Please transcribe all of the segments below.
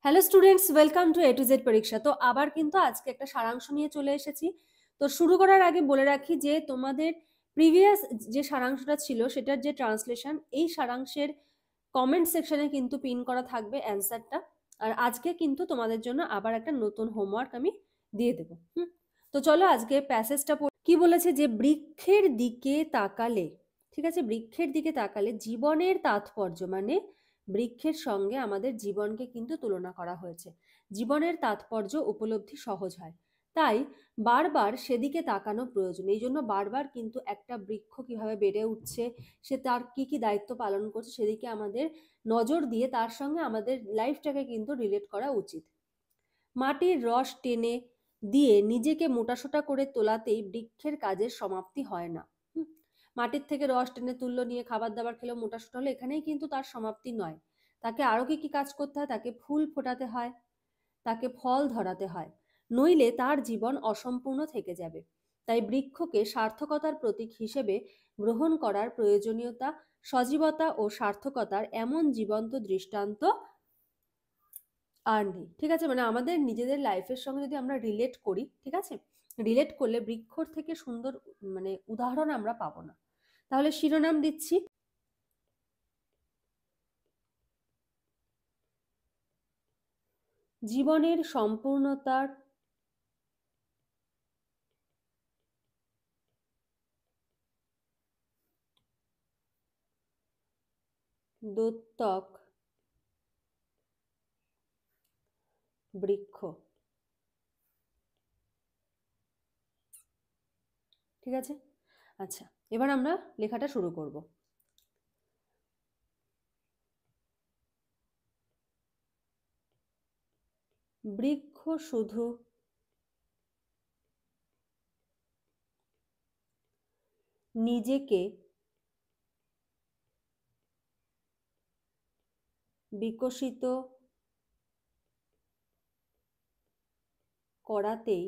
Hello students, welcome to A to Z পরীক্ষা। তো আবার কিন্তু আজকে একটা সারাংশ নিয়ে চলে এসেছি। তো শুরু করার আগে বলে রাখি যে তোমাদের প্রিভিয়াস যে সারাংশটা ছিল সেটার যে ট্রান্সলেশন, এই সারাংশের কমেন্ট সেকশনে কিন্তু পিন করা থাকবে অ্যান্সারটা। আর আজকে কিন্তু তোমাদের জন্য আবার একটা নতুন হোমওয়ার্ক আমি দিয়ে দেবো। তো চলো আজকে প্যাসেজটা কি বলেছে, যে বৃক্ষের দিকে তাকালে, ঠিক আছে, বৃক্ষের দিকে তাকালে জীবনের তাৎপর্য, মানে বৃক্ষের সঙ্গে আমাদের জীবনকে কিন্তু তুলনা করা হয়েছে। জীবনের তাৎপর্য উপলব্ধি সহজ হয়, তাই বারবার সেদিকে তাকানো প্রয়োজন। এই জন্য বারবার কিন্তু একটা বৃক্ষ কিভাবে বেড়ে উঠছে, সে তার কি কি দায়িত্ব পালন করছে সেদিকে আমাদের নজর দিয়ে তার সঙ্গে আমাদের লাইফটাকে কিন্তু রিলেট করা উচিত। মাটির রস টেনে দিয়ে নিজেকে মোটাসোটা করে তোলাতেই বৃক্ষের কাজের সমাপ্তি হয় না। মাটির থেকে রস টেনে তুললো, নিয়ে খাবার দাবার খেলো, মোটাসোটা হলো, এখানেই কিন্তু তার সমাপ্তি নয়। তাকে আরো কি কি কাজ করতে হয়? তাকে ফুল ফোটাতে হয়, তাকে ফল ধরাতে হয়, নইলে তার জীবন অসম্পূর্ণ থেকে যাবে। তাই বৃক্ষকে সার্থকতার প্রতীক হিসেবে গ্রহণ করার প্রয়োজনীয়তা, সজীবতা ও সার্থকতার এমন জীবন্ত দৃষ্টান্ত আর নেই। ঠিক আছে, মানে আমাদের নিজেদের লাইফের সঙ্গে যদি আমরা রিলেট করি, ঠিক আছে, রিলেট করলে বৃক্ষর থেকে সুন্দর মানে উদাহরণ আমরা পাবো না। তাহলে শিরোনাম দিচ্ছি, জীবনের সম্পূর্ণতার দ্যোতক বৃক্ষ। ঠিক আছে, আচ্ছা, এবার আমরা লেখাটা শুরু করব। বৃক্ষ শুধু নিজেকে বিকশিত করাতেই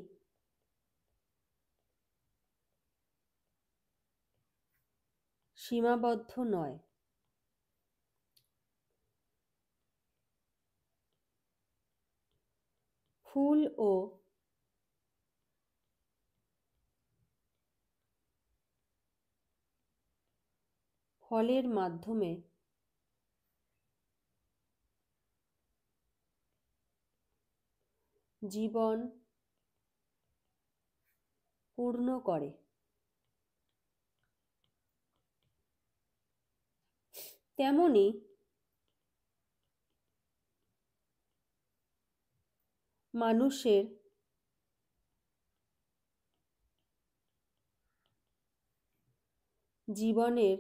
সীমাবদ্ধ নয়, ফুল ও ফলের মাধ্যমে জীবন পূর্ণ করে। তেমনি মানুষের জীবনের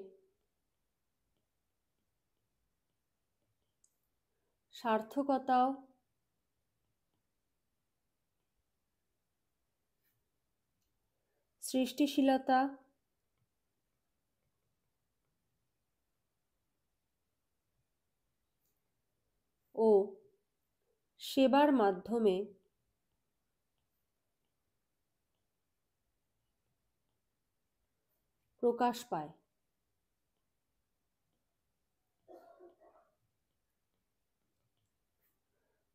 সার্থকতাও সৃষ্টিশীলতা ও সেবার মাধ্যমে প্রকাশ পায়।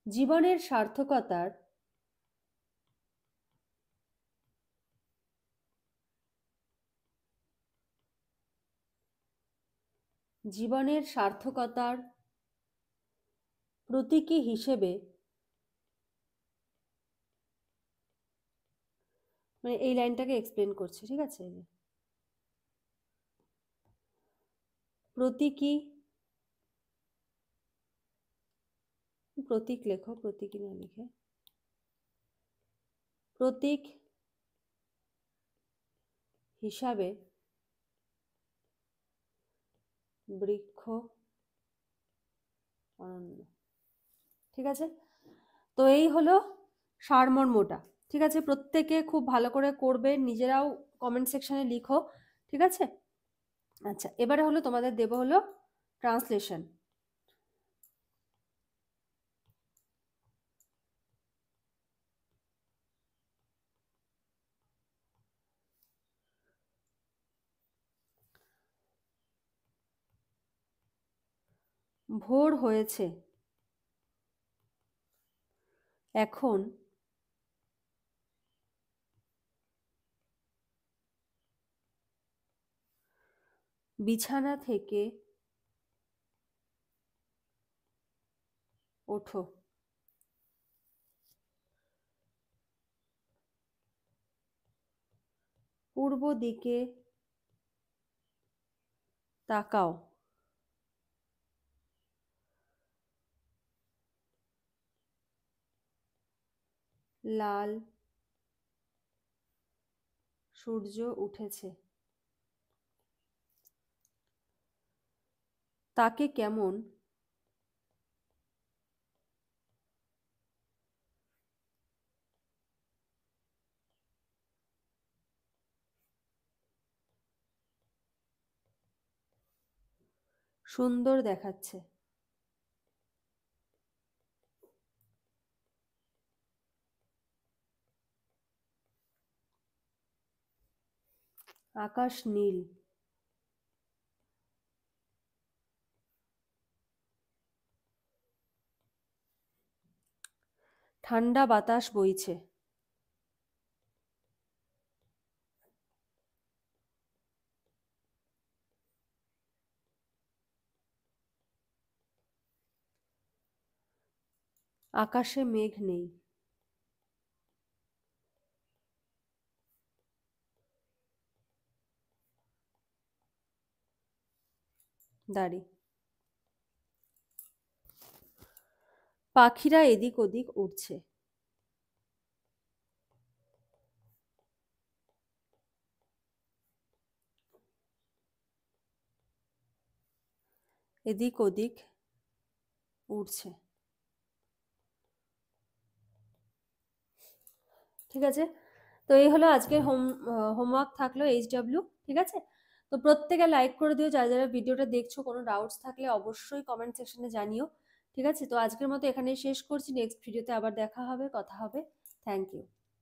জীবনের সার্থকতার জীবনের সার্থকতার প্রতীকী হিসেবে, মানে এই লাইনটাকে এক্সপ্লেন করছি, ঠিক আছে, প্রতীকী, প্রতীক লেখো, প্রতীকী না লিখে প্রতীক হিসাবে বৃক্ষ অনন্য। ঠিক আছে, তো এই হলো সারমর্মটা। ঠিক আছে, প্রত্যেকে খুব ভালো করে করবে, নিজেরাও কমেন্ট সেকশনে লিখো। ঠিক আছে, আচ্ছা, এবারে হলো তোমাদের দেব হলো ট্রান্সলেশন। ভোর হয়েছে, এখন বিছানা থেকে ওঠো। পূর্ব দিকে তাকাও। লাল সূর্য উঠেছে। তাকে কেমন সুন্দর দেখাচ্ছে। আকাশ নীল। ঠান্ডা বাতাস বইছে। আকাশে মেঘ নেই। দাড়ি। পাখিরা এদিক ওদিক উড়ছে। এদিক ওদিক উড়ছে। ঠিক আছে, তো এই হলো আজকের হোমওয়ার্ক থাকলো HW। ঠিক আছে, তো প্রত্যেকে লাইক করে দিও। যারা যারা ভিডিওটা দেখছো, কোনো ডাউটস থাকলে অবশ্যই কমেন্ট সেকশনে জানিও। ঠিক আছে, তো আজকের মতো এখানেই শেষ করছি। নেক্সট ভিডিওতে আবার দেখা হবে, কথা হবে। Thank you.